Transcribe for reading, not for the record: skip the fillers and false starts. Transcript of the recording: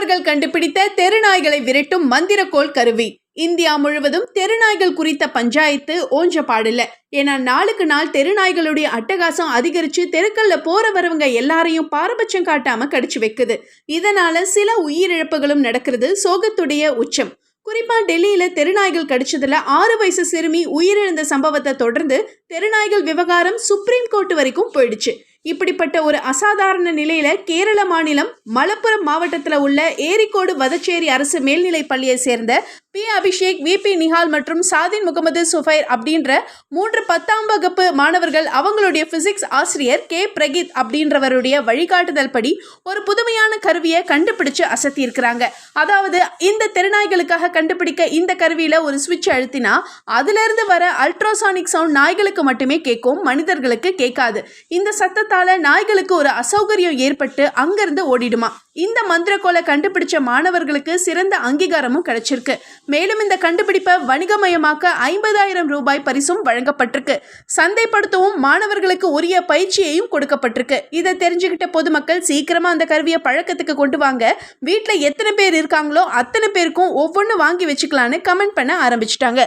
மாணவர்கள் கண்டுபிடித்த தெருநாய்களை விரட்டும் மந்திரக்கோள் கருவி. இந்தியா முழுவதும் தெருநாய்கள் குறித்த பஞ்சாயத்து ஓஞ்ச பாடில்ல. ஏன்னா நாளுக்கு நாள் தெருநாய்களுடைய அட்டகாசம் அதிகரிச்சு தெருக்கல்ல போற வரவங்க எல்லாரையும் பாரபட்சம் காட்டாம கடிச்சு வைக்குது. இதனால சில உயிரிழப்புகளும் நடக்கிறது சோகத்துடைய உச்சம். குறிப்பா டெல்லியில தெருநாய்கள் கடிச்சதுல 6 வயசு சிறுமி உயிரிழந்த சம்பவத்தை தொடர்ந்து தெருநாய்கள் விவகாரம் சுப்ரீம் கோர்ட் வரைக்கும் போயிடுச்சு. இப்படிப்பட்ட ஒரு அசாதாரண நிலையில கேரள மாநிலம் மலப்புரம் மாவட்டத்தில் உள்ள ஏரிக்கோடு வதச்சேரி அரசு மேல்நிலை பள்ளியை சேர்ந்த பி அபிஷேக், வி.பி. நிஹால் மற்றும் சாதின் முகமது சுஃபைர் அப்படின்ற 3 10ஆம் வகுப்பு மாணவர்கள் அவங்களுடைய பிசிக்ஸ் ஆசிரியர் கே பிரகித் அப்படின்றவருடைய வழிகாட்டுதல் படி ஒரு புதுமையான கருவியை கண்டுபிடிச்சு அசத்தி இருக்கிறாங்க. அதாவது இந்த தெருநாய்களுக்காக கண்டுபிடிக்க இந்த கருவியில ஒரு சுவிட்ச் அழுத்தினா அதுல இருந்து வர அல்ட்ராசானிக் சவுண்ட் நாய்களுக்கு மட்டுமே கேட்கும், மனிதர்களுக்கு கேட்காது. இந்த சத்தத்தால நாய்களுக்கு ஒரு அசௌகரியம் ஏற்பட்டு அங்கிருந்து ஓடிடுமா. இந்த மந்திரக்கோளை கண்டுபிடிச்ச மாணவர்களுக்கு சிறந்த அங்கீகாரமும் கிடைச்சிருக்கு. மேலும் இந்த கண்டுபிடிப்பை வணிகமயமாக்க 50,000 ரூபாய் பரிசும் வழங்கப்பட்டிருக்கு. சந்தைப்படுத்தவும் மாணவர்களுக்கு உரிய பயிற்சியையும் கொடுக்கப்பட்டிருக்கு. இதை தெரிஞ்சுக்கிட்ட பொதுமக்கள் சீக்கிரமா அந்த கருவியை பழக்கத்துக்கு கொண்டு வாங்க, வீட்டில் எத்தனை பேர் இருக்காங்களோ அத்தனை பேருக்கும் ஒவ்வொன்று வாங்கி வச்சுக்கலான்னு கமெண்ட் பண்ண ஆரம்பிச்சிட்டாங்க.